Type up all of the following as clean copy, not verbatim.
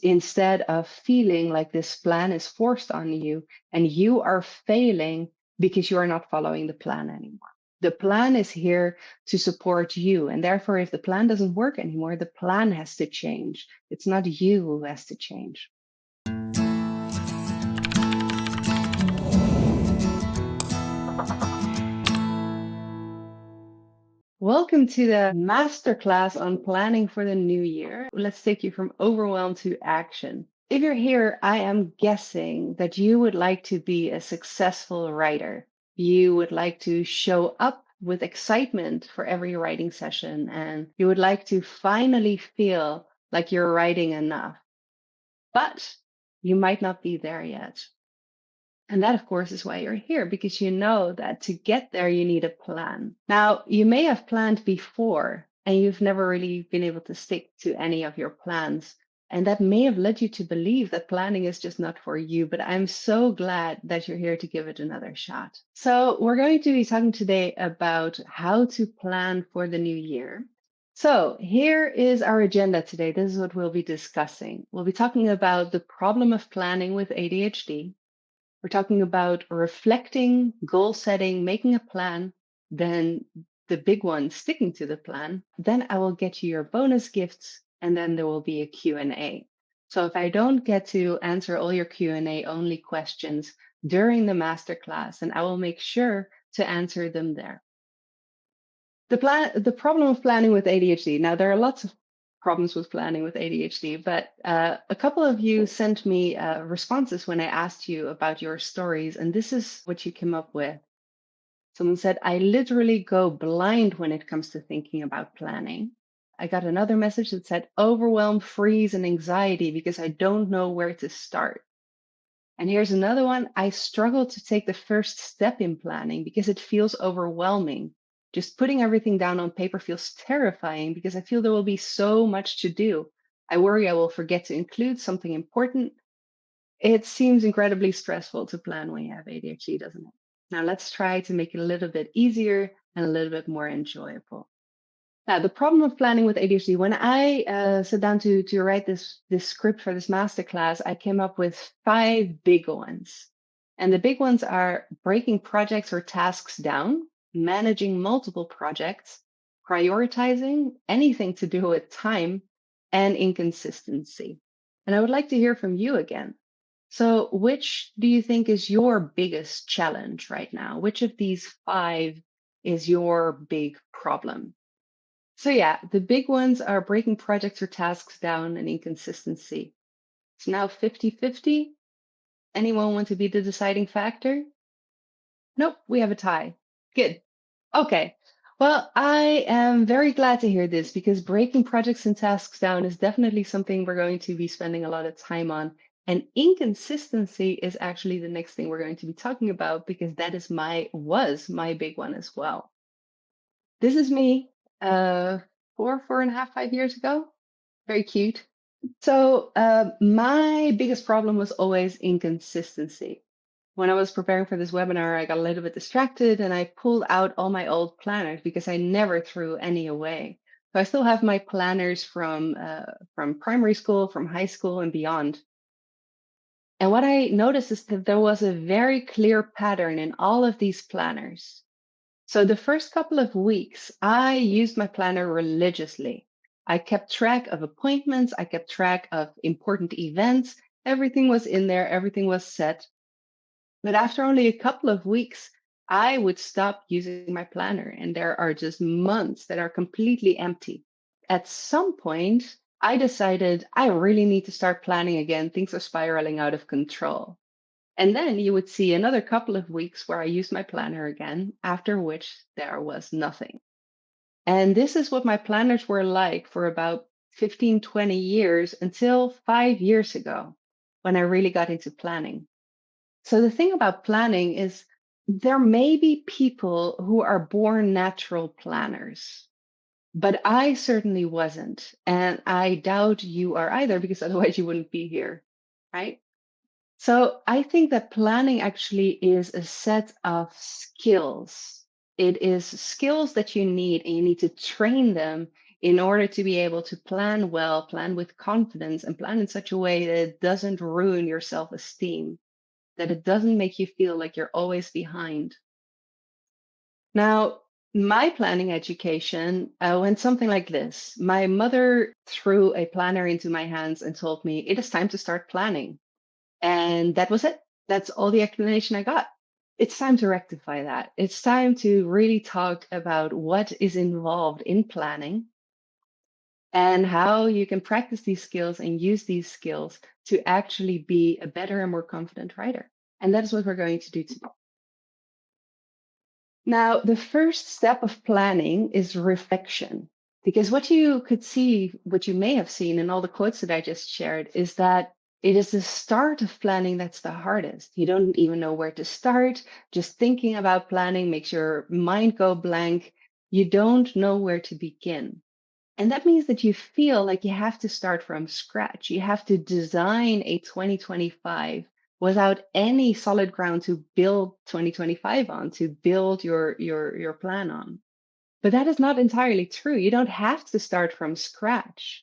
instead of feeling like this plan is forced on you and you are failing because you are not following the plan anymore. The plan is here to support you. And therefore, if the plan doesn't work anymore, the plan has to change. It's not you who has to change. Welcome to the masterclass on planning for the new year. Let's take you from overwhelm to action. If you're here, I am guessing that you would like to be a successful writer. You would like to show up with excitement for every writing session, and you would like to finally feel like you're writing enough. But you might not be there yet. And that, of course, is why you're here, because you know that to get there, you need a plan. Now, you may have planned before, and you've never really been able to stick to any of your plans. And that may have led you to believe that planning is just not for you, but I'm so glad that you're here to give it another shot. So we're going to be talking today about how to plan for the new year. So here is our agenda today. This is what we'll be discussing. We'll be talking about the problem of planning with ADHD. We're talking about reflecting, goal setting, making a plan, then the big one, sticking to the plan. Then I will get you your bonus gifts, and then there will be a Q&A. So if I don't get to answer all your Q&A only questions during the masterclass, and I will make sure to answer them there. The problem of planning with ADHD. Now, there are lots of problems with planning with ADHD, but a couple of you sent me responses when I asked you about your stories, and this is what you came up with. Someone said, I literally go blind when it comes to thinking about planning. I got another message that said, overwhelm, freeze, and anxiety because I don't know where to start. And here's another one. I struggle to take the first step in planning because it feels overwhelming. Just putting everything down on paper feels terrifying because I feel there will be so much to do. I worry I will forget to include something important. It seems incredibly stressful to plan when you have ADHD, doesn't it? Now let's try to make it a little bit easier and a little bit more enjoyable. Now, the problem of planning with ADHD, when I sat down to write this script for this masterclass, I came up with 5 big ones. And the big ones are breaking projects or tasks down, managing multiple projects, prioritizing, anything to do with time, and inconsistency. And I would like to hear from you again. So, which do you think is your biggest challenge right now? Which of these 5 is your big problem? So yeah, the big ones are breaking projects or tasks down and inconsistency. It's now 50-50. Anyone want to be the deciding factor? Nope, we have a tie. Good. Okay. Well, I am very glad to hear this because breaking projects and tasks down is definitely something we're going to be spending a lot of time on. And inconsistency is actually the next thing we're going to be talking about because that is was my big one as well. This is me 4.5, 5 years ago. Very cute. So my biggest problem was always inconsistency. When I was preparing for this webinar, I got a little bit distracted and I pulled out all my old planners because I never threw any away. So I still have my planners from primary school, from high school and beyond. And what I noticed is that there was a very clear pattern in all of these planners. So the first couple of weeks, I used my planner religiously. I kept track of appointments. I kept track of important events. Everything was in there. Everything was set. But after only a couple of weeks, I would stop using my planner. And there are just months that are completely empty. At some point, I decided I really need to start planning again. Things are spiraling out of control. And then you would see another couple of weeks where I used my planner again, after which there was nothing. And this is what my planners were like for about 15, 20 years until 5 years ago, when I really got into planning. So the thing about planning is there may be people who are born natural planners, but I certainly wasn't. And I doubt you are either, because otherwise you wouldn't be here, right? So I think that planning actually is a set of skills. It is skills that you need, and you need to train them in order to be able to plan well, plan with confidence, and plan in such a way that it doesn't ruin your self esteem, that it doesn't make you feel like you're always behind. Now, my planning education went something like this. My mother threw a planner into my hands and told me, it is time to start planning. And that was it. That's all the explanation I got. It's time to rectify that. It's time to really talk about what is involved in planning and how you can practice these skills and use these skills to actually be a better and more confident writer. And that is what we're going to do today. Now, the first step of planning is reflection. Because what you could see, what you may have seen in all the quotes that I just shared, is that it is the start of planning that's the hardest. You don't even know where to start. Just thinking about planning makes your mind go blank. You don't know where to begin. And that means that you feel like you have to start from scratch. You have to design a 2025 without any solid ground to build 2025 on, to build your plan on. But that is not entirely true. You don't have to start from scratch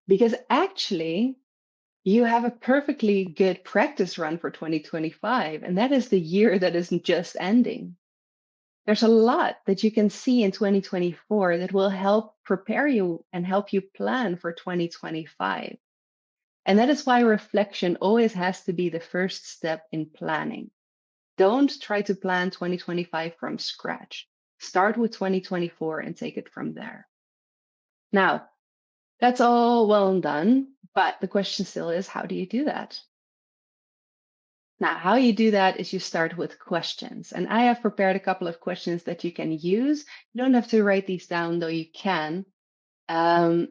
because actually you have a perfectly good practice run for 2025, and that is the year that isn't just ending. There's a lot that you can see in 2024 that will help prepare you and help you plan for 2025. And that is why reflection always has to be the first step in planning. Don't try to plan 2025 from scratch. Start with 2024 and take it from there. Now, that's all well and done, but the question still is, how do you do that? Now, how you do that is you start with questions. And I have prepared a couple of questions that you can use. You don't have to write these down, though you can. Um,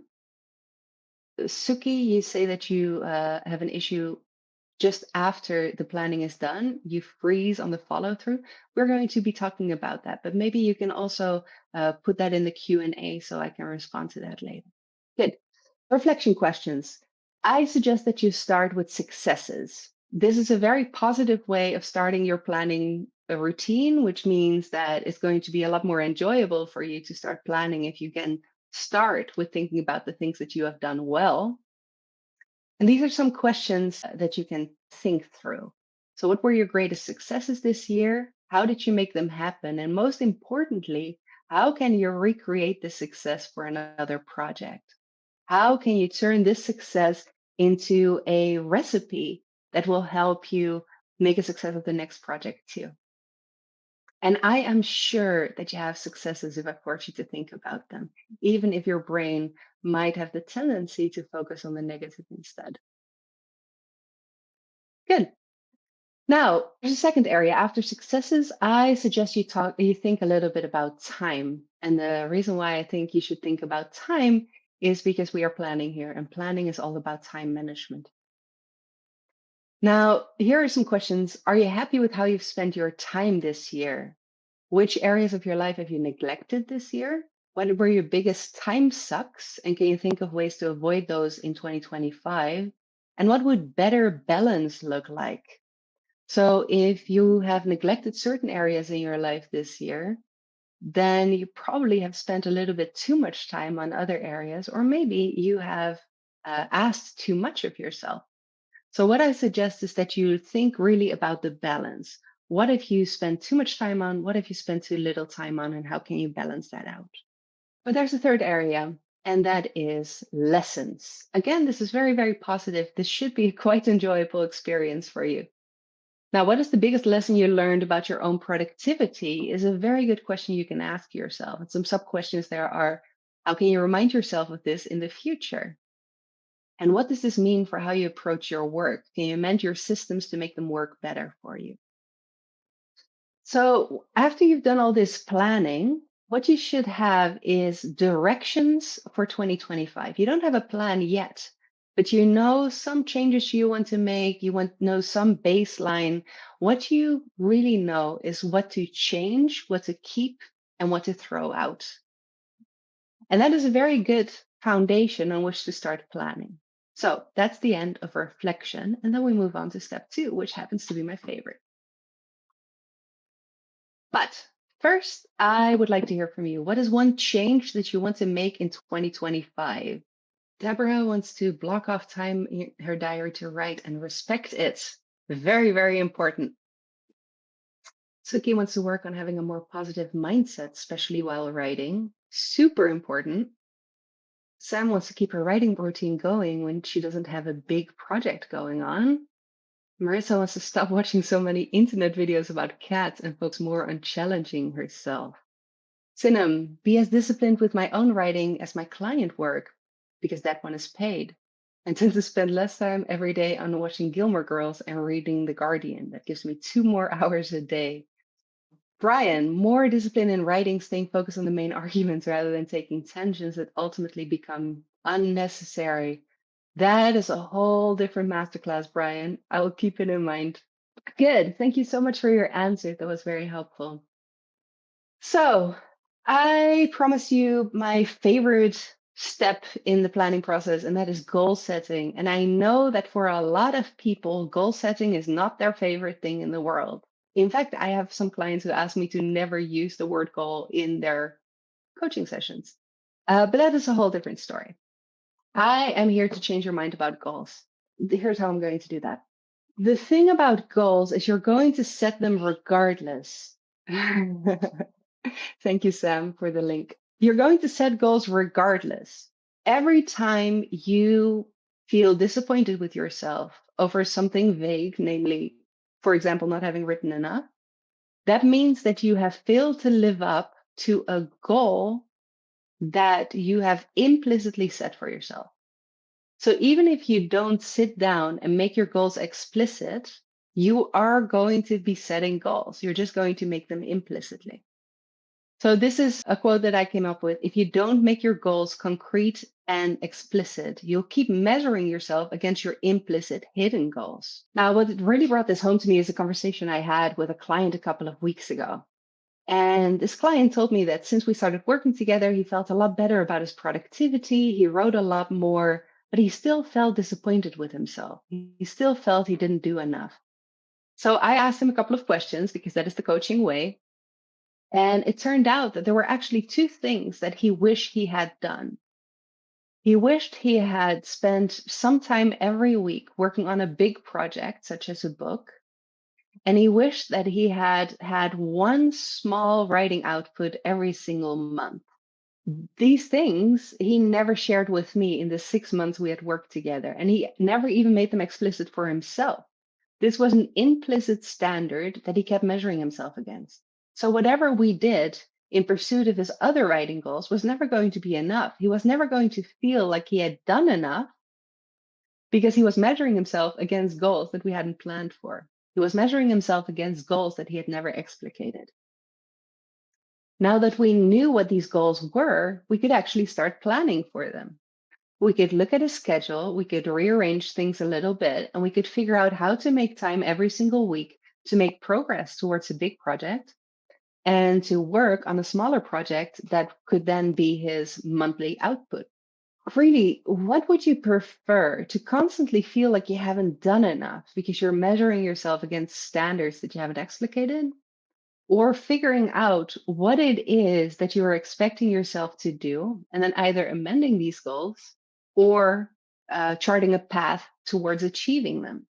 Suki, you say that you have an issue just after the planning is done. You freeze on the follow through. We're going to be talking about that, but maybe you can also put that in the Q&A so I can respond to that later. Good. Reflection questions. I suggest that you start with successes. This is a very positive way of starting your planning routine, which means that it's going to be a lot more enjoyable for you to start planning if you can start with thinking about the things that you have done well. And these are some questions that you can think through. So, what were your greatest successes this year? How did you make them happen? And most importantly, how can you recreate the success for another project? How can you turn this success into a recipe that will help you make a success of the next project too? And I am sure that you have successes if I force you to think about them, even if your brain might have the tendency to focus on the negative instead. Good. Now, there's a second area. After successes, I suggest you think a little bit about time. And the reason why I think you should think about time is because we are planning here, and planning is all about time management. Now, here are some questions. Are you happy with how you've spent your time this year? Which areas of your life have you neglected this year? What were your biggest time sucks? And can you think of ways to avoid those in 2025? And what would better balance look like? So if you have neglected certain areas in your life this year, then you probably have spent a little bit too much time on other areas, or maybe you have asked too much of yourself. So what I suggest is that you think really about the balance. What if you spend too much time on? What if you spend too little time on? And how can you balance that out? But there's a third area, and that is lessons. Again, this is very, very positive. This should be a quite enjoyable experience for you. Now, what is the biggest lesson you learned about your own productivity is a very good question you can ask yourself. And some sub questions there are, how can you remind yourself of this in the future? And what does this mean for how you approach your work? Can you amend your systems to make them work better for you? So, after you've done all this planning, what you should have is directions for 2025. You don't have a plan yet, but you know some changes you want to make, you want to know some baseline. What you really know is what to change, what to keep, and what to throw out. And that is a very good foundation on which to start planning. So that's the end of reflection. And then we move on to step two, which happens to be my favorite. But First, I would like to hear from you. What is one change that you want to make in 2025? Deborah wants to block off time in her diary to write and respect it. Very, very important. Suki wants to work on having a more positive mindset, especially while writing. Super important. Sam wants to keep her writing routine going when she doesn't have a big project going on. Marissa wants to stop watching so many internet videos about cats and focus more on challenging herself. Sinem, be as disciplined with my own writing as my client work, because that one is paid. I tend to spend less time every day on watching Gilmore Girls and reading The Guardian. That gives me 2 more hours a day. Brian, more discipline in writing, staying focused on the main arguments rather than taking tangents that ultimately become unnecessary. That is a whole different masterclass, Brian. I will keep it in mind. Good. Thank you so much for your answer. That was very helpful. So, I promise you my favorite step in the planning process, and that is goal setting. And I know that for a lot of people, goal setting is not their favorite thing in the world. In fact, I have some clients who ask me to never use the word goal in their coaching sessions. But that is a whole different story. I am here to change your mind about goals. Here's how I'm going to do that. The thing about goals is you're going to set them regardless. Thank you, Sam, for the link. You're going to set goals regardless. Every time you feel disappointed with yourself over something vague, namely, for example, not having written enough, that means that you have failed to live up to a goal that you have implicitly set for yourself. So even if you don't sit down and make your goals explicit, you are going to be setting goals. You're just going to make them implicitly. So this is a quote that I came up with. If you don't make your goals concrete and explicit, you'll keep measuring yourself against your implicit hidden goals. Now, what really brought this home to me is a conversation I had with a client a couple of weeks ago. And this client told me that since we started working together, he felt a lot better about his productivity. He wrote a lot more, but he still felt disappointed with himself. He still felt he didn't do enough. So I asked him a couple of questions because that is the coaching way. And it turned out that there were actually two things that he wished he had done. He wished he had spent some time every week working on a big project, such as a book. And he wished that he had had one small writing output every single month. These things he never shared with me in the 6 months we had worked together. And he never even made them explicit for himself. This was an implicit standard that he kept measuring himself against. So whatever we did in pursuit of his other writing goals was never going to be enough. He was never going to feel like he had done enough because he was measuring himself against goals that we hadn't planned for. He was measuring himself against goals that he had never explicated. Now that we knew what these goals were, we could actually start planning for them. We could look at a schedule, we could rearrange things a little bit, and we could figure out how to make time every single week to make progress towards a big project and to work on a smaller project that could then be his monthly output. Really, what would you prefer? To constantly feel like you haven't done enough because you're measuring yourself against standards that you haven't explicated? Or figuring out what it is that you're expecting yourself to do, and then either amending these goals or charting a path towards achieving them.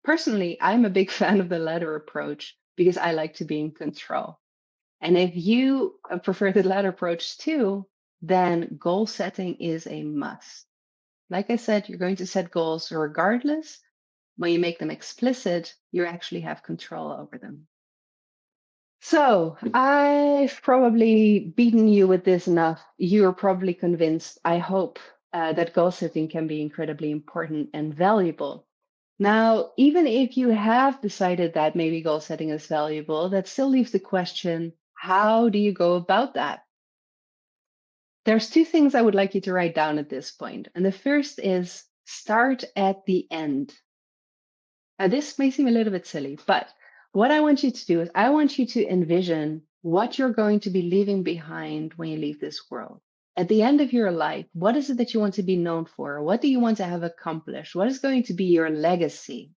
Personally, I'm a big fan of the latter approach because I like to be in control. And if you prefer the latter approach too, then goal setting is a must. Like I said, you're going to set goals regardless. When you make them explicit, you actually have control over them. So I've probably beaten you with this enough. You're probably convinced, I hope, that goal setting can be incredibly important and valuable. Now, even if you have decided that maybe goal setting is valuable, that still leaves the question, how do you go about that? There's two things I would like you to write down at this point. And the first is start at the end. Now, this may seem a little bit silly, but what I want you to do is I want you to envision what you're going to be leaving behind when you leave this world. At the end of your life, what is it that you want to be known for? What do you want to have accomplished? What is going to be your legacy?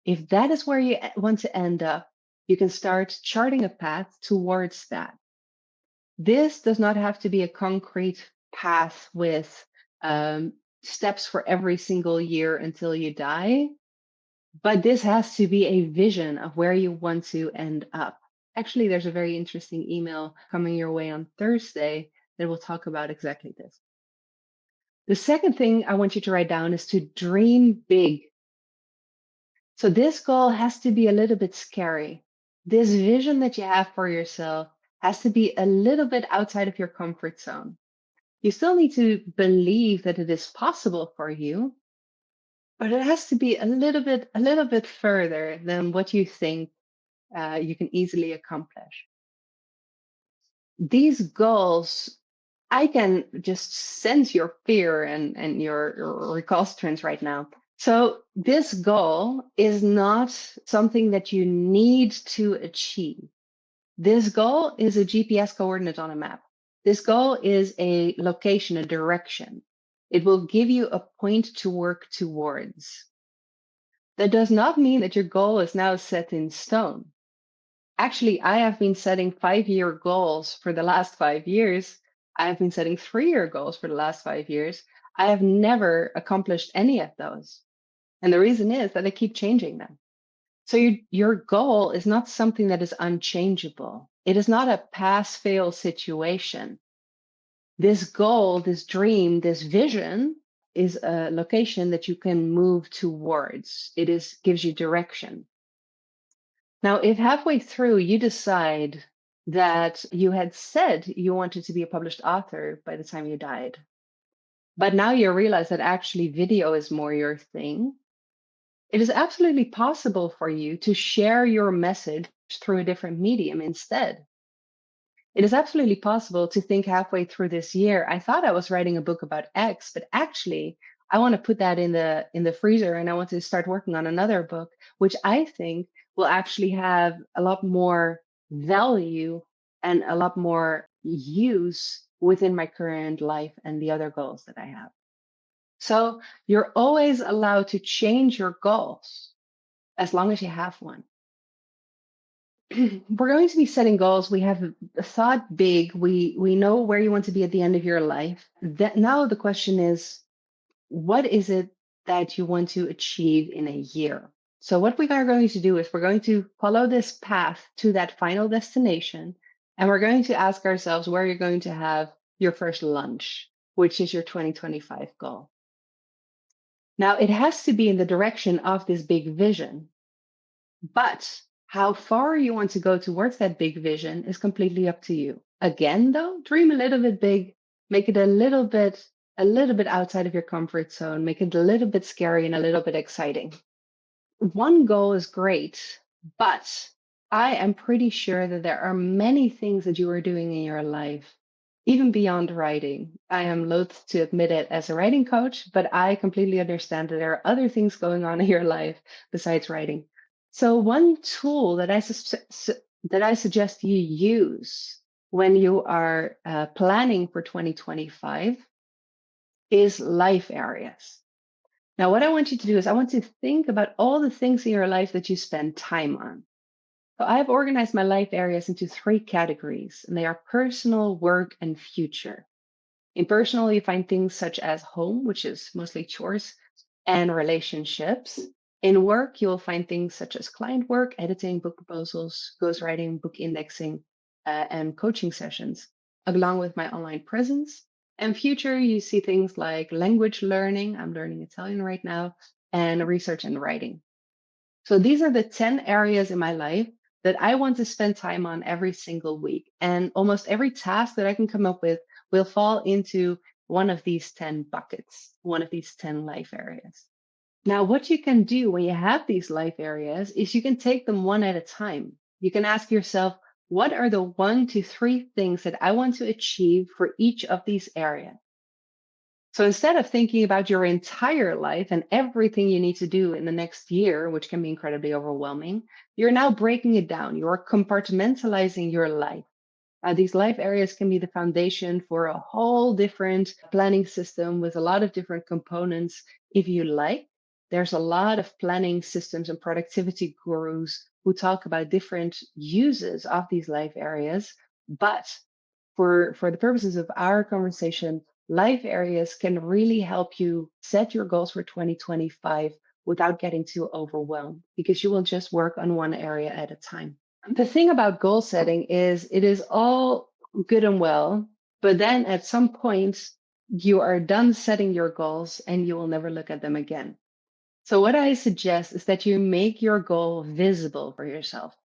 If that is where you want to end up, you can start charting a path towards that. This does not have to be a concrete path with um, steps for every single year until you die, but this has to be a vision of where you want to end up. Actually, there's a very interesting email coming your way on Thursday that will talk about exactly this. The second thing I want you to write down is to dream big. So this goal has to be a little bit scary. This vision that you have for yourself has to be a little bit outside of your comfort zone. You still need to believe that it is possible for you, but it has to be a little bit further than what you think you can easily accomplish. These goals, I can just sense your fear and your recalcitrance right now. So this goal is not something that you need to achieve. This goal is a GPS coordinate on a map. This goal is a location, a direction. It will give you a point to work towards. That does not mean that your goal is now set in stone. Actually, I have been setting 5-year goals for the last 5 years. I have been setting 3-year goals for the last 5 years. I have never accomplished any of those. And the reason is that I keep changing them. So your goal is not something that is unchangeable. It is not a pass fail situation. This goal, this dream, this vision is a location that you can move towards. Gives you direction. Now, if halfway through you decide that you had said you wanted to be a published author by the time you died, but now you realize that actually video is more your thing, it is absolutely possible for you to share your message through a different medium instead. It is absolutely possible to think halfway through this year, I thought I was writing a book about X, but actually I want to put that in the freezer and I want to start working on another book, which I think will actually have a lot more value and a lot more use within my current life and the other goals that I have. So you're always allowed to change your goals as long as you have one. We're going to be setting goals. We have thought big. We know where you want to be at the end of your life. That now the question is, what is it that you want to achieve in a year? So what we are going to do is we're going to follow this path to that final destination, and we're going to ask ourselves where you're going to have your first lunch, which is your 2025 goal. Now, it has to be in the direction of this big vision, but how far you want to go towards that big vision is completely up to you. Again, though, dream a little bit big, make it a little bit outside of your comfort zone, make it a little bit scary and a little bit exciting. One goal is great, but I am pretty sure that there are many things that you are doing in your life, even beyond writing. I am loath to admit it as a writing coach, but I completely understand that there are other things going on in your life besides writing. So one tool that I suggest you use when you are planning for 2025 is life areas. Now, what I want you to do is I want you to think about all the things in your life that you spend time on. So I've organized my life areas into 3 categories, and they are personal, work, and future. In personal, you find things such as home, which is mostly chores, and relationships. In work, you'll find things such as client work, editing, book proposals, ghostwriting, book indexing, and coaching sessions, along with my online presence. And future, you see things like language learning. I'm learning Italian right now, and research and writing. So these are the 10 areas in my life that I want to spend time on every single week. And almost every task that I can come up with will fall into one of these 10 buckets, one of these 10 life areas. Now, what you can do when you have these life areas is you can take them one at a time. You can ask yourself, what are the 1 to 3 things that I want to achieve for each of these areas? So instead of thinking about your entire life and everything you need to do in the next year, which can be incredibly overwhelming, you're now breaking it down. You're compartmentalizing your life. These life areas can be the foundation for a whole different planning system with a lot of different components if you like. there's a lot of planning systems and productivity gurus who talk about different uses of these life areas. But for the purposes of our conversation, life areas can really help you set your goals for 2025 without getting too overwhelmed because you will just work on one area at a time. The thing about goal setting is it is all good and well, but then at some point you are done setting your goals and you will never look at them again. So, what I suggest is that you make your goal visible for yourself.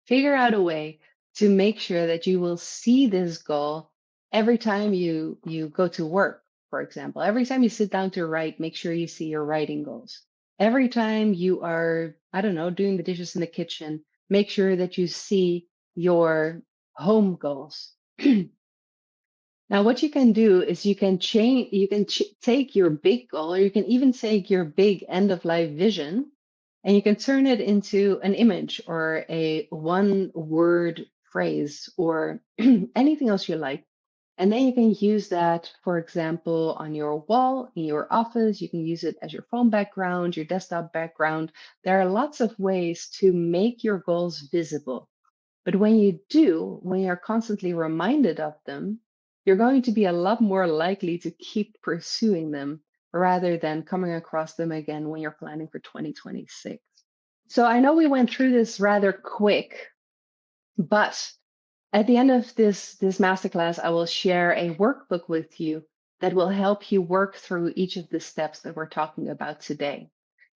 Figure out a way to make sure that you will see this goal every time you go to work, for example. Every time you sit down to write, make sure you see your writing goals. Every time you are, I don't know, doing the dishes in the kitchen, make sure that you see your home goals. Now, what you can do is you can change, take your big goal, or you can even take your big end of life vision, and you can turn it into an image or a one word phrase or anything else you like. And then you can use that, for example, on your wall, in your office. You can use it as your phone background, your desktop background. There are lots of ways to make your goals visible. But when you do, when you're constantly reminded of them, you're going to be a lot more likely to keep pursuing them rather than coming across them again when you're planning for 2026. So I know we went through this rather quick, but at the end of this masterclass, I will share a workbook with you that will help you work through each of the steps that we're talking about today.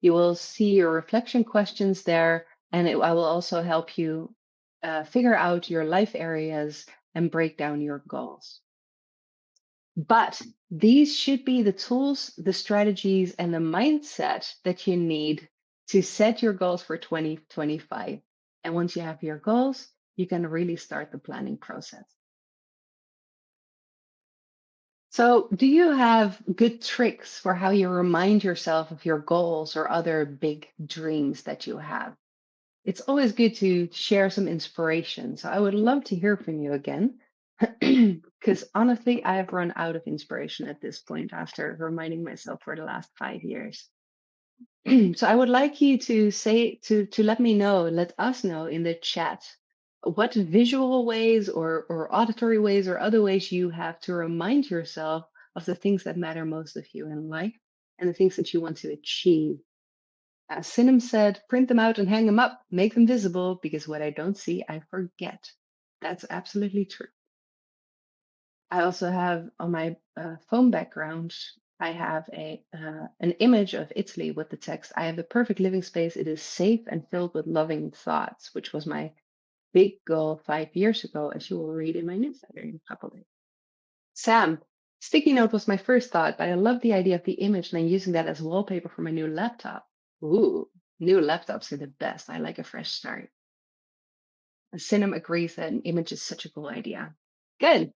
You will see your reflection questions there, and I will also help you figure out your life areas and break down your goals. But these should be the tools, the strategies, and the mindset that you need to set your goals for 2025. And once you have your goals, you can really start the planning process. So, do you have good tricks for how you remind yourself of your goals or other big dreams that you have? It's always good to share some inspiration. So, I would love to hear from you again. Because honestly, I have run out of inspiration at this point after reminding myself for the last 5 years. So I would like you to say to let me know, let us know in the chat what visual ways or auditory ways or other ways you have to remind yourself of the things that matter most of you in life and the things that you want to achieve. As Sinem said, print them out and hang them up, make them visible, because what I don't see, I forget. That's absolutely true. I also have on my phone background, I have an image of Italy with the text, "I have the perfect living space. It is safe and filled with loving thoughts," which was my big goal 5 years ago, as you will read in my newsletter in a couple of days. Sam, sticky note was my first thought, but I love the idea of the image and I'm using that as wallpaper for my new laptop. Ooh, new laptops are the best. I like a fresh start. And Sinem agrees that an image is such a cool idea. Good.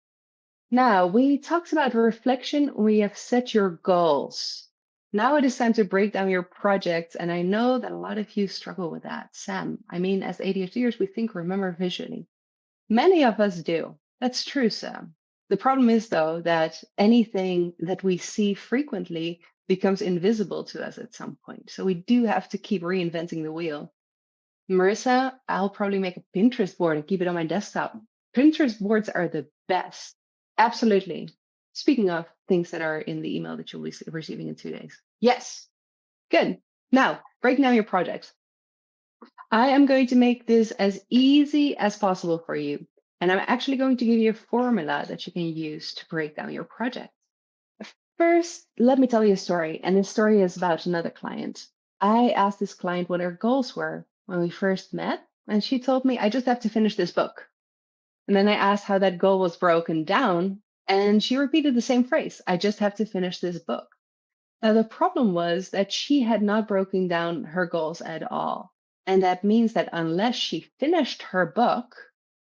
Now, we talked about reflection. We have set your goals. Now it is time to break down your projects. And I know that a lot of you struggle with that. Sam, I mean, as ADHDers, we think, remember visually. Many of us do. That's true, Sam. The problem is, though, that anything that we see frequently becomes invisible to us at some point. So we do have to keep reinventing the wheel. Marissa, I'll probably make a Pinterest board and keep it on my desktop. Pinterest boards are the best. Absolutely. Speaking of things that are in the email that you'll be receiving in 2 days. Yes. Good. Now, break down your projects. I am going to make this as easy as possible for you. And I'm actually going to give you a formula that you can use to break down your project. First, let me tell you a story. And this story is about another client. I asked this client what her goals were when we first met, and she told me, "I just have to finish this book." And then I asked how that goal was broken down, and she repeated the same phrase, "I just have to finish this book." Now, the problem was that she had not broken down her goals at all. And that means that unless she finished her book,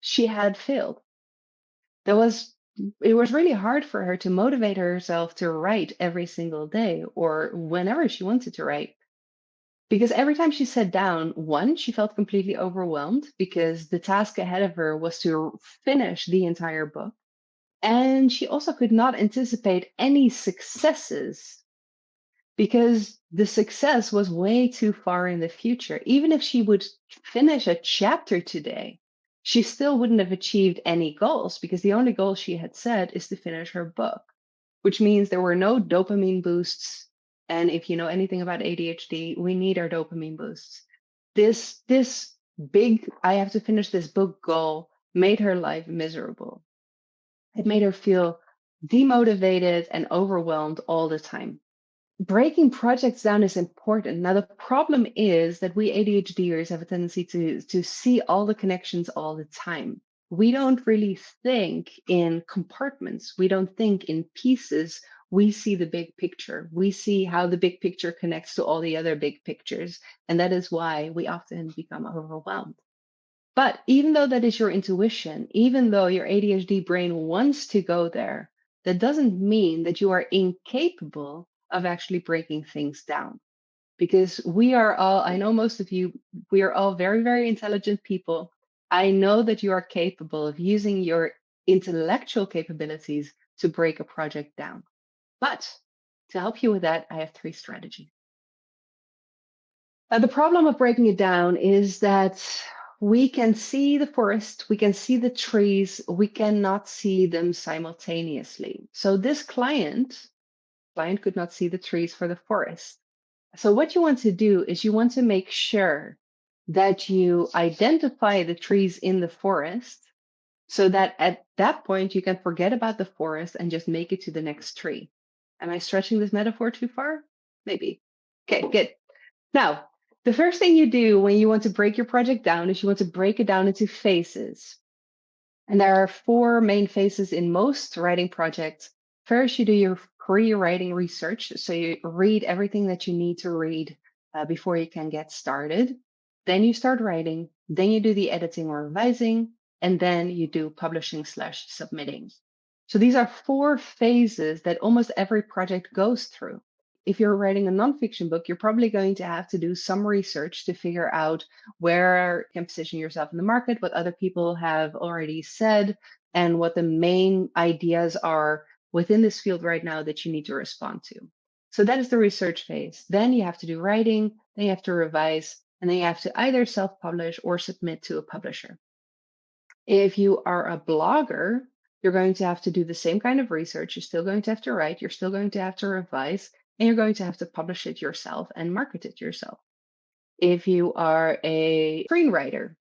she had failed. It was really hard for her to motivate herself to write every single day or whenever she wanted to write. Because every time she sat down, one, she felt completely overwhelmed because the task ahead of her was to finish the entire book. And she also could not anticipate any successes. because the success was way too far in the future. Even if she would finish a chapter today, she still wouldn't have achieved any goals because the only goal she had set is to finish her book, which means there were no dopamine boosts. And if you know anything about ADHD, we need our dopamine boosts. This big, I have to finish this book goal made her life miserable. It made her feel demotivated and overwhelmed all the time. Breaking projects down is important. Now, the problem is that we ADHDers have a tendency to see all the connections all the time. We don't really think in compartments. We don't think in pieces. We see the big picture. We see how the big picture connects to all the other big pictures. And that is why we often become overwhelmed. But even though that is your intuition, even though your ADHD brain wants to go there, that doesn't mean that you are incapable of actually breaking things down. Because we are all, I know most of you, we are all very, very intelligent people. I know that you are capable of using your intellectual capabilities to break a project down. But to help you with that, I have 3 strategies. The problem of breaking it down is that we can see the forest, we can see the trees, we cannot see them simultaneously. So this client could not see the trees for the forest. So what you want to do is you want to make sure that you identify the trees in the forest so that at that point you can forget about the forest and just make it to the next tree. Am I stretching this metaphor too far? Maybe. Okay, good. Now, the first thing you do when you want to break your project down is you want to break it down into phases. And there are 4 main phases in most writing projects. First, you do your pre-writing research. So you read everything that you need to read before you can get started. Then you start writing. Then you do the editing or revising. And then you do publishing/submitting. So these are 4 phases that almost every project goes through. If you're writing a nonfiction book, you're probably going to have to do some research to figure out where you can position yourself in the market, what other people have already said, and what the main ideas are within this field right now that you need to respond to. So that is the research phase. Then you have to do writing, then you have to revise, and then you have to either self-publish or submit to a publisher. If you are a blogger, you're going to have to do the same kind of research. You're still going to have to write, you're still going to have to revise, and you're going to have to publish it yourself and market it yourself. If you are a screenwriter,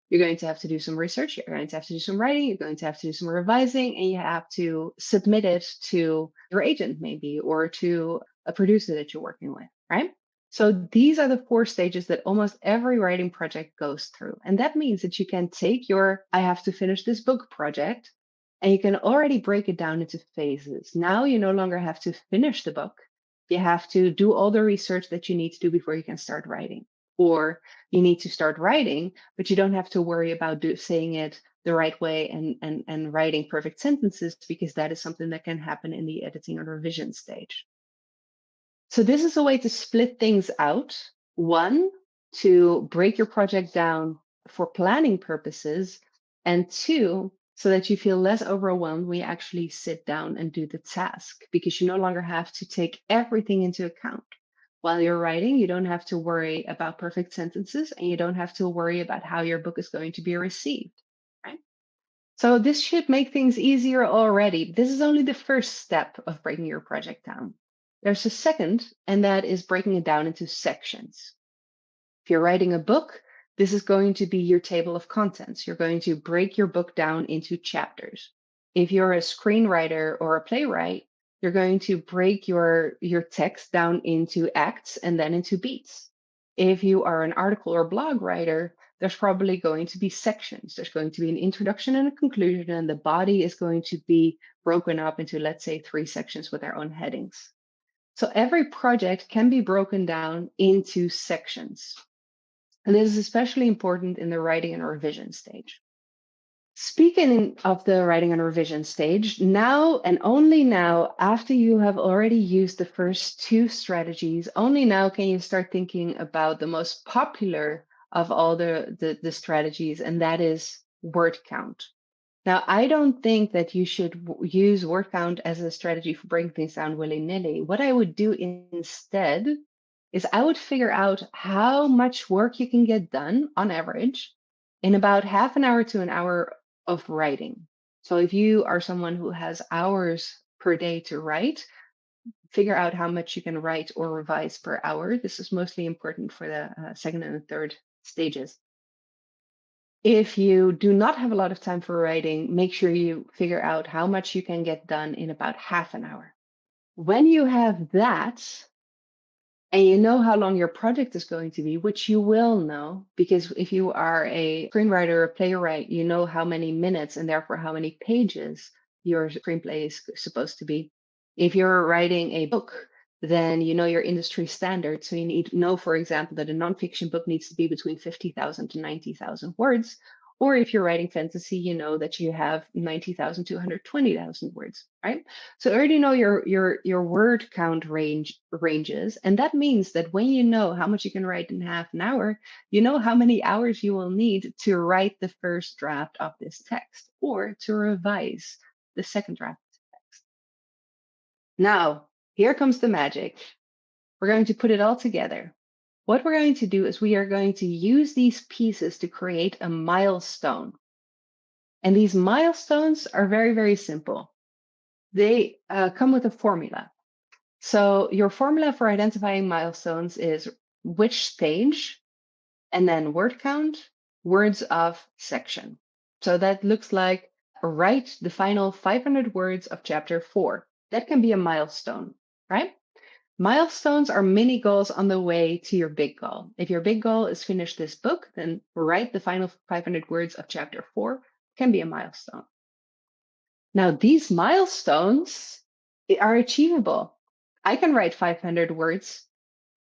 you're going to have to do some research, you're going to have to do some writing, you're going to have to do some revising, and you have to submit it to your agent, maybe, or to a producer that you're working with, right? So these are the 4 stages that almost every writing project goes through. And that means that you can take your I have to finish this book project and you can already break it down into phases. Now you no longer have to finish the book. You have to do all the research that you need to do before you can start writing. Or you need to start writing, but you don't have to worry about saying it the right way and writing perfect sentences because that is something that can happen in the editing or revision stage. So this is a way to split things out. 1, to break your project down for planning purposes, and 2, so that you feel less overwhelmed when you actually sit down and do the task, because you no longer have to take everything into account. While you're writing, you don't have to worry about perfect sentences, and you don't have to worry about how your book is going to be received, right? So this should make things easier already. This is only the first step of breaking your project down. There's a second, and that is breaking it down into sections. If you're writing a book, this is going to be your table of contents. You're going to break your book down into chapters. If you're a screenwriter or a playwright, you're going to break your text down into acts and then into beats. If you are an article or blog writer, there's probably going to be sections. There's going to be an introduction and a conclusion, and the body is going to be broken up into, let's say, 3 sections with their own headings. So every project can be broken down into sections. And this is especially important in the writing and revision stage. Speaking of the writing and revision stage, now and only now, after you have already used the first 2 strategies, only now can you start thinking about the most popular of all the strategies, and that is word count. Now, I don't think that you should use word count as a strategy for breaking things down willy-nilly. What I would do instead is I would figure out how much work you can get done on average in about half an hour to an hour of writing. So if you are someone who has hours per day to write, figure out how much you can write or revise per hour. This is mostly important for the second and third stages. If you do not have a lot of time for writing, make sure you figure out how much you can get done in about half an hour. When you have that, and you know how long your project is going to be, which you will know, because if you are a screenwriter or a playwright, you know how many minutes and therefore how many pages your screenplay is supposed to be. If you're writing a book, then you know your industry standards. So you need to know, for example, that a nonfiction book needs to be between 50,000 to 90,000 words. Or if you're writing fantasy, you know that you have 90,000 to 120,000 words, right? So I already know your word count ranges, and that means that when you know how much you can write in half an hour, you know how many hours you will need to write the first draft of this text or to revise the second draft. Now, here comes the magic. We're going to put it all together. What we're going to do is we are going to use these pieces to create a milestone. And these milestones are very, very simple. They come with a formula. So your formula for identifying milestones is which stage, and then word count, words of section. So that looks like write the final 500 words of chapter 4. That can be a milestone, right? Milestones are mini goals on the way to your big goal. If your big goal is finish this book, then write the final 500 words of chapter 4 can be a milestone. Now, these milestones are achievable. I can write 500 words,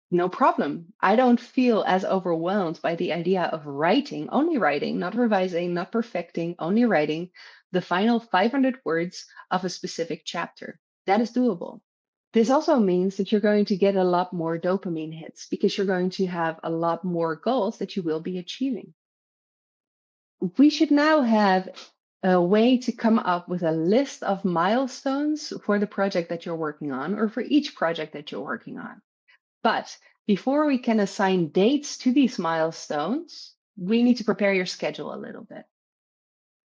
no problem. I don't feel as overwhelmed by the idea of writing, only writing, not revising, not perfecting, only writing the final 500 words of a specific chapter. That is doable. This also means that you're going to get a lot more dopamine hits because you're going to have a lot more goals that you will be achieving. We should now have a way to come up with a list of milestones for the project that you're working on or for each project that you're working on. But before we can assign dates to these milestones, we need to prepare your schedule a little bit.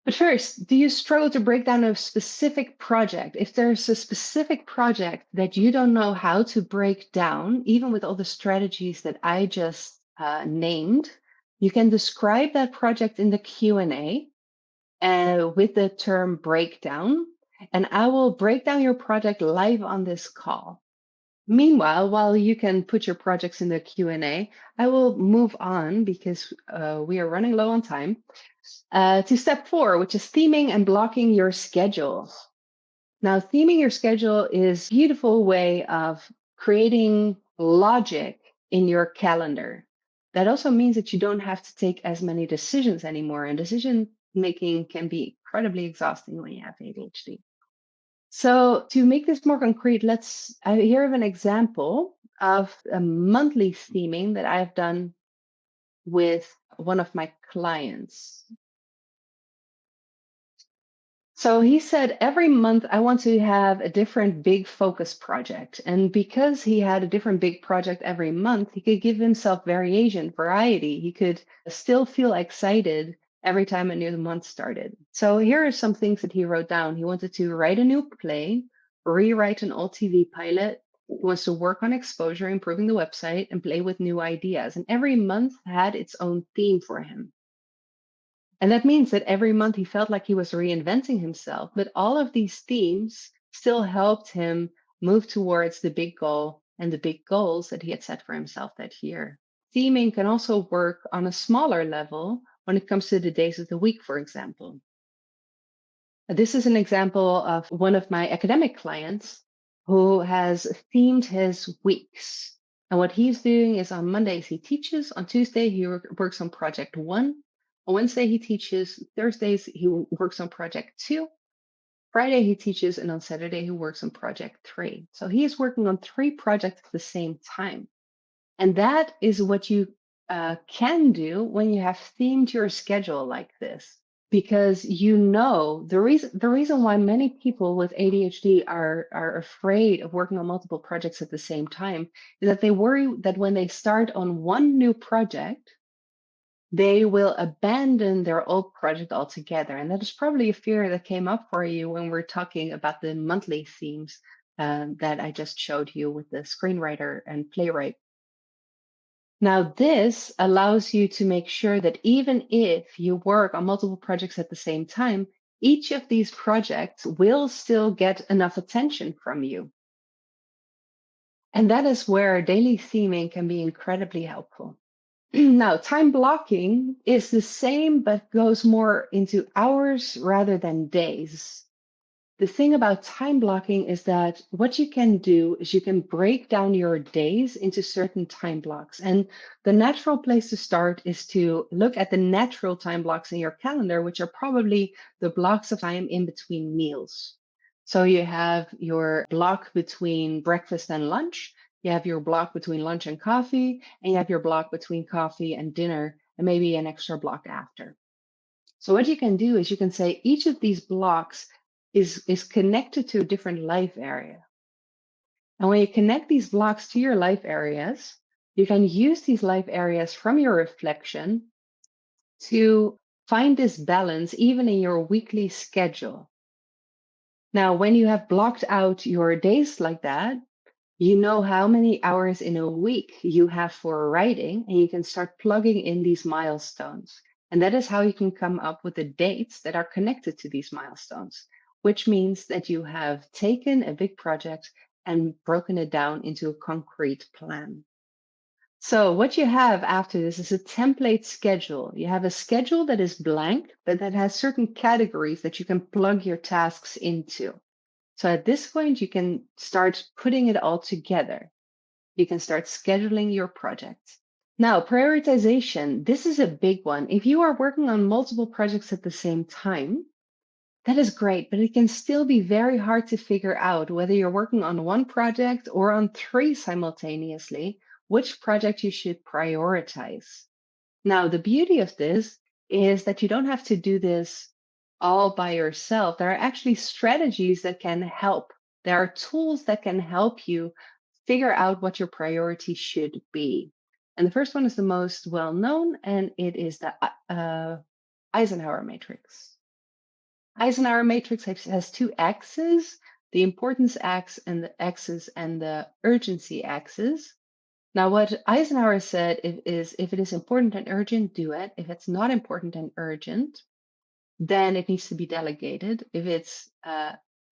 But first, do you struggle to break down a specific project? If there's a specific project that you don't know how to break down, even with all the strategies that I just named, you can describe that project in the Q&A with the term breakdown, and I will break down your project live on this call. Meanwhile, while you can put your projects in the Q&A, I will move on because we are running low on time to step 4, which is theming and blocking your schedule. Now, theming your schedule is a beautiful way of creating logic in your calendar. That also means that you don't have to take as many decisions anymore, and decision making can be incredibly exhausting when you have ADHD. So to make this more concrete, here have an example of a monthly theming that I've done with one of my clients. So he said, every month I want to have a different big focus project. And because he had a different big project every month, he could give himself variety. He could still feel excited every time a new month started. So here are some things that he wrote down. He wanted to write a new play, rewrite an old TV pilot. He wants to work on exposure, improving the website, and play with new ideas. And every month had its own theme for him. And that means that every month he felt like he was reinventing himself, but all of these themes still helped him move towards the big goal and the big goals that he had set for himself that year. Theming can also work on a smaller level when it comes to the days of the week, for example. This is an example of one of my academic clients who has themed his weeks. And what he's doing is on Mondays he teaches, on Tuesday he works on project 1. On Wednesday, he teaches. Thursdays, he works on project 2. Friday, he teaches. And on Saturday, he works on project 3. So he is working on 3 projects at the same time. And that is what you can do when you have themed your schedule like this. because the reason why many people with ADHD are afraid of working on multiple projects at the same time is that they worry that when they start on one new project, they will abandon their old project altogether. And that is probably a fear that came up for you when we're talking about the monthly themes that I just showed you with the screenwriter and playwright. Now, this allows you to make sure that even if you work on multiple projects at the same time, each of these projects will still get enough attention from you. And that is where daily theming can be incredibly helpful. Now, time blocking is the same, but goes more into hours rather than days. The thing about time blocking is that what you can do is you can break down your days into certain time blocks. And the natural place to start is to look at the natural time blocks in your calendar, which are probably the blocks of time in between meals. So you have your block between breakfast and lunch, you have your block between lunch and coffee, and you have your block between coffee and dinner, and maybe an extra block after. So what you can do is you can say each of these blocks is connected to a different life area. And when you connect these blocks to your life areas, you can use these life areas from your reflection to find this balance even in your weekly schedule. Now, when you have blocked out your days like that, you know how many hours in a week you have for writing, and you can start plugging in these milestones. And that is how you can come up with the dates that are connected to these milestones, which means that you have taken a big project and broken it down into a concrete plan. So, what you have after this is a template schedule. You have a schedule that is blank, but that has certain categories that you can plug your tasks into. So at this point, you can start putting it all together. You can start scheduling your projects. Now, prioritization. This is a big one. If you are working on multiple projects at the same time, that is great, but it can still be very hard to figure out whether you're working on one project or on three simultaneously, which project you should prioritize. Now, the beauty of this is that you don't have to do this all by yourself. There are actually strategies that can help. There are tools that can help you figure out what your priority should be. And the first one is the most well known, and it is the Eisenhower matrix. Eisenhower matrix has two axes, the importance axis and the urgency axis. Now, what Eisenhower said is if it is important and urgent, do it. If it's not important and urgent, then it needs to be delegated. If it's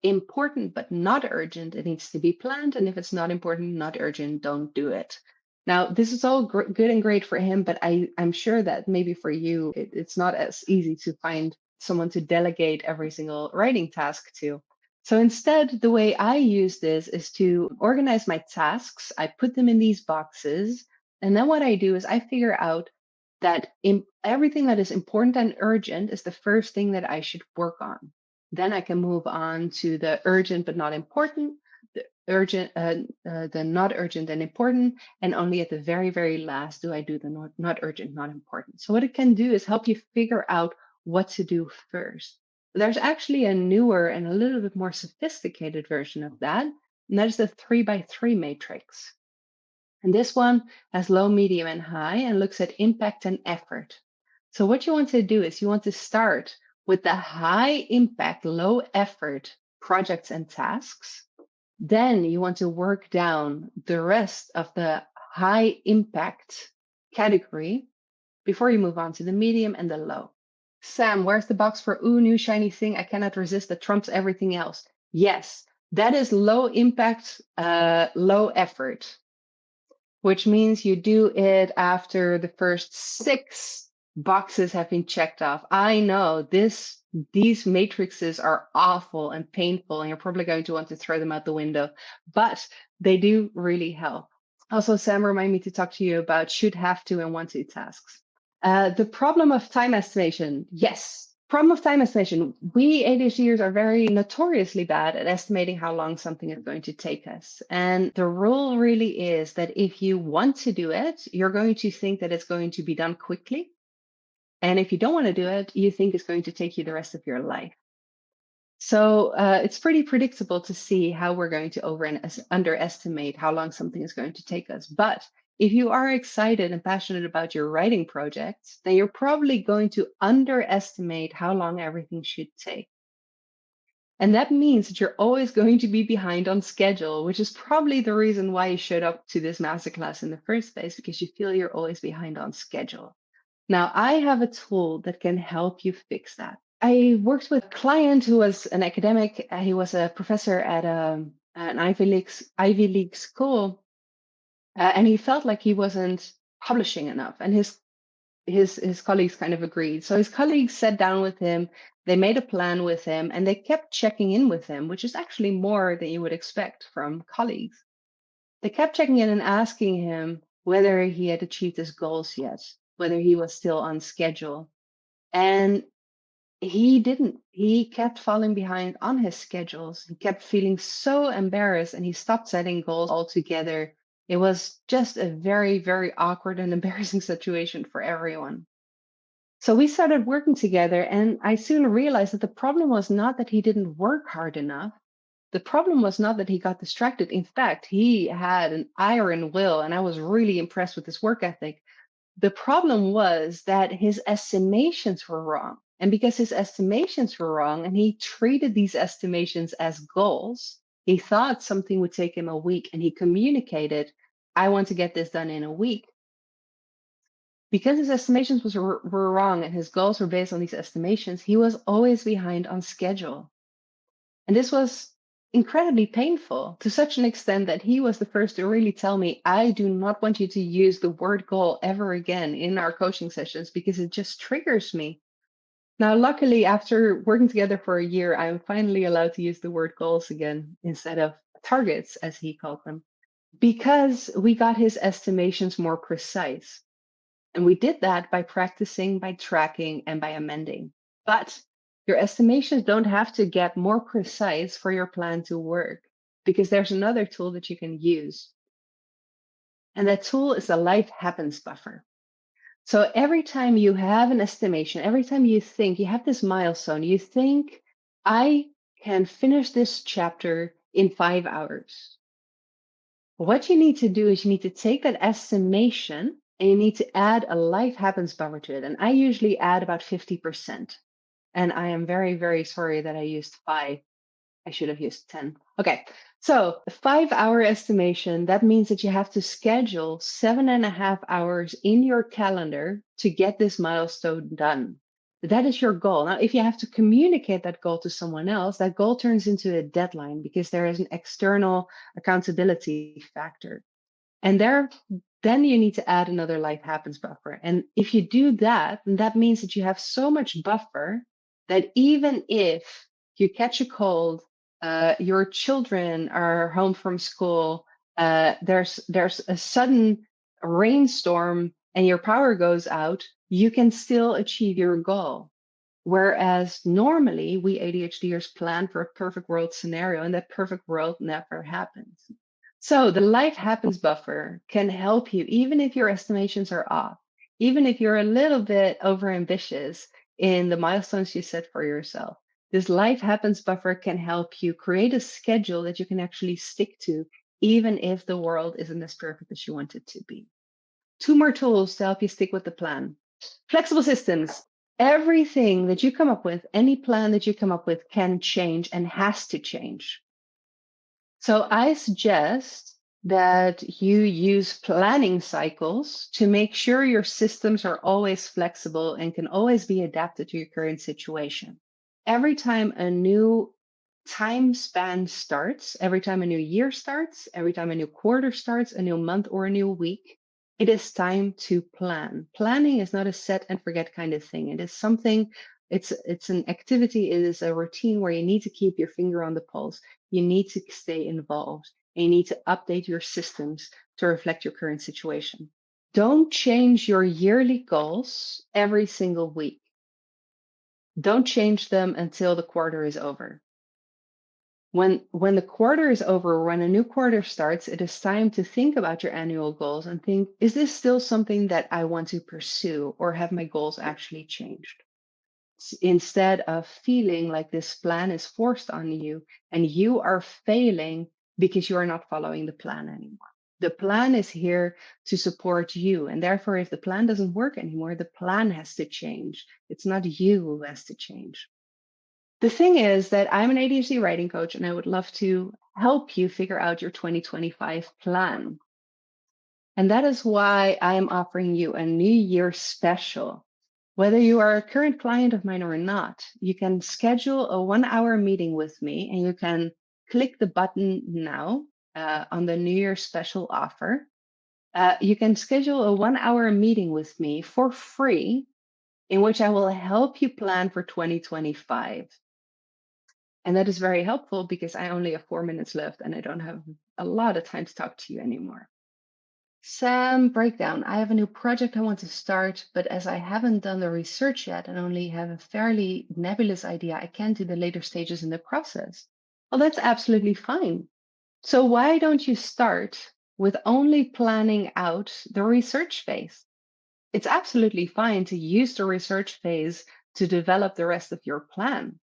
important but not urgent, it needs to be planned. And if it's not important, not urgent, don't do it. Now, this is all good and great for him, but I'm sure that maybe for you, it's not as easy to find someone to delegate every single writing task to. So instead, the way I use this is to organize my tasks. I put them in these boxes. And then what I do is I figure out that everything that is important and urgent is the first thing that I should work on. Then I can move on to the urgent but not important, the not urgent and important, and only at the very, very last do I do the not urgent, not important. So what it can do is help you figure out what to do first. There's actually a newer and a little bit more sophisticated version of that, and that is the 3x3 matrix. And this one has low, medium, and high and looks at impact and effort. So what you want to do is you want to start with the high impact, low effort projects and tasks. Then you want to work down the rest of the high impact category before you move on to the medium and the low. Sam, where's the box for ooh, new shiny thing I cannot resist that trumps everything else? Yes, that is low impact, low effort, which means you do it after the first 6 boxes have been checked off. I know these matrices are awful and painful, and you're probably going to want to throw them out the window, but they do really help. Also, Sam, remind me to talk to you about should, have to, and want to tasks. The problem of time estimation. Yes, problem of time estimation. We ADHDers are very notoriously bad at estimating how long something is going to take us. And the rule really is that if you want to do it, you're going to think that it's going to be done quickly. And if you don't want to do it, you think it's going to take you the rest of your life. So it's pretty predictable to see how we're going to over and underestimate how long something is going to take us. But if you are excited and passionate about your writing project, then you're probably going to underestimate how long everything should take. And that means that you're always going to be behind on schedule, which is probably the reason why you showed up to this masterclass in the first place, because you feel you're always behind on schedule. Now, I have a tool that can help you fix that. I worked with a client who was an academic. He was a professor at an Ivy League school, and he felt like he wasn't publishing enough. And his colleagues kind of agreed. So his colleagues sat down with him, they made a plan with him, and they kept checking in with him, which is actually more than you would expect from colleagues. They kept checking in and asking him whether he had achieved his goals yet, whether he was still on schedule. And he didn't. He kept falling behind on his schedules. He kept feeling so embarrassed and he stopped setting goals altogether. It was just a very, very awkward and embarrassing situation for everyone. So we started working together, and I soon realized that the problem was not that he didn't work hard enough. The problem was not that he got distracted. In fact, he had an iron will, and I was really impressed with his work ethic. The problem was that his estimations were wrong. And because his estimations were wrong, and he treated these estimations as goals, he thought something would take him a week, and he communicated, I want to get this done in a week. Because his estimations were wrong and his goals were based on these estimations, he was always behind on schedule. And this was incredibly painful, to such an extent that he was the first to really tell me, I do not want you to use the word goal ever again in our coaching sessions because it just triggers me. Now, luckily, after working together for a year, I'm finally allowed to use the word goals again instead of targets, as he called them, because we got his estimations more precise. And we did that by practicing, by tracking, and by amending. But your estimations don't have to get more precise for your plan to work, because there's another tool that you can use. And that tool is the life happens buffer. So every time you have an estimation, every time you think you have this milestone, you think, I can finish this chapter in 5 hours. What you need to do is you need to take that estimation and you need to add a life happens buffer to it. And I usually add about 50%. And I am very, very sorry that I used 5. I should have used 10. Okay. So a 5-hour estimation, that means that you have to schedule 7.5 hours in your calendar to get this milestone done. That is your goal. Now, if you have to communicate that goal to someone else, that goal turns into a deadline because there is an external accountability factor. And then you need to add another life happens buffer. And if you do that, then that means that you have so much buffer that even if you catch a cold, your children are home from school, there's a sudden rainstorm and your power goes out, you can still achieve your goal. Whereas normally we ADHDers plan for a perfect world scenario, and that perfect world never happens. So the life happens buffer can help you, even if your estimations are off, even if you're a little bit overambitious in the milestones you set for yourself. This life happens buffer can help you create a schedule that you can actually stick to, even if the world isn't as perfect as you want it to be. 2 more tools to help you stick with the plan. Flexible systems. Everything that you come up with, any plan that you come up with can change and has to change. So I suggest that you use planning cycles to make sure your systems are always flexible and can always be adapted to your current situation. Every time a new time span starts, every time a new year starts, every time a new quarter starts, a new month or a new week, it is time to plan. Planning is not a set and forget kind of thing. It is something, it's an activity, it is a routine where you need to keep your finger on the pulse. You need to stay involved and you need to update your systems to reflect your current situation. Don't change your yearly goals every single week. Don't change them until the quarter is over. When the quarter is over, when a new quarter starts, it is time to think about your annual goals and think, is this still something that I want to pursue, or have my goals actually changed? Instead of feeling like this plan is forced on you and you are failing because you are not following the plan anymore. The plan is here to support you. And therefore, if the plan doesn't work anymore, the plan has to change. It's not you who has to change. The thing is that I'm an ADHD writing coach, and I would love to help you figure out your 2025 plan. And that is why I am offering you a New Year special. Whether you are a current client of mine or not, you can schedule a 1 hour meeting with me, and you can click the button now on the New Year special offer. You can schedule a 1 hour meeting with me for free, in which I will help you plan for 2025. And that is very helpful because I only have 4 minutes left and I don't have a lot of time to talk to you anymore. Sam, breakdown. I have a new project I want to start, but as I haven't done the research yet and only have a fairly nebulous idea, I can't do the later stages in the process. Well, that's absolutely fine. So why don't you start with only planning out the research phase? It's absolutely fine to use the research phase to develop the rest of your plan.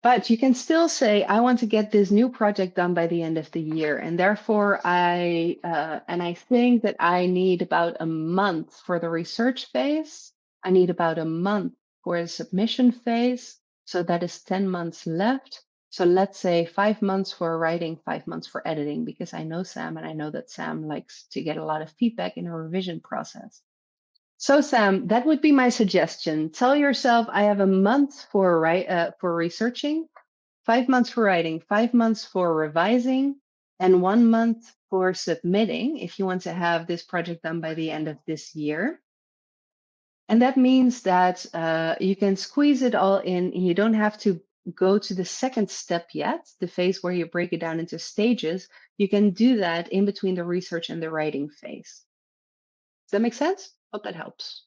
But you can still say, I want to get this new project done by the end of the year. And therefore, I think that I need about a month for the research phase. I need about a month for the submission phase. So that is 10 months left. So let's say 5 months for writing, 5 months for editing, because I know Sam and I know that Sam likes to get a lot of feedback in a revision process. So Sam, that would be my suggestion. Tell yourself I have a month for researching, 5 months for writing, 5 months for revising, and 1 month for submitting if you want to have this project done by the end of this year. And that means that you can squeeze it all in. And you don't have to go to the second step yet, the phase where you break it down into stages. You can do that in between the research and the writing phase. Does that make sense? Hope that helps.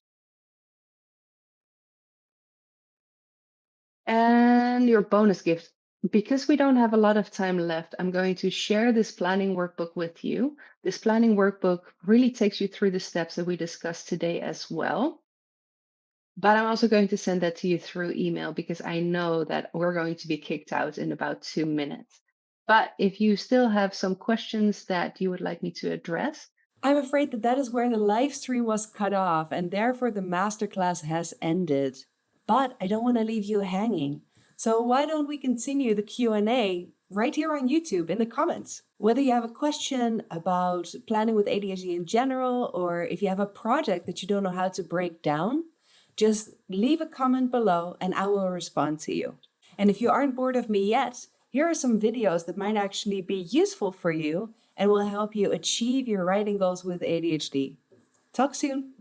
And your bonus gift. Because we don't have a lot of time left, I'm going to share this planning workbook with you. This planning workbook really takes you through the steps that we discussed today as well. But I'm also going to send that to you through email because I know that we're going to be kicked out in about 2 minutes. But if you still have some questions that you would like me to address, I'm afraid that is where the live stream was cut off and therefore the masterclass has ended. But I don't want to leave you hanging. So why don't we continue the Q&A right here on YouTube in the comments? Whether you have a question about planning with ADHD in general, or if you have a project that you don't know how to break down, just leave a comment below and I will respond to you. And if you aren't bored of me yet, here are some videos that might actually be useful for you and will help you achieve your writing goals with ADHD. Talk soon.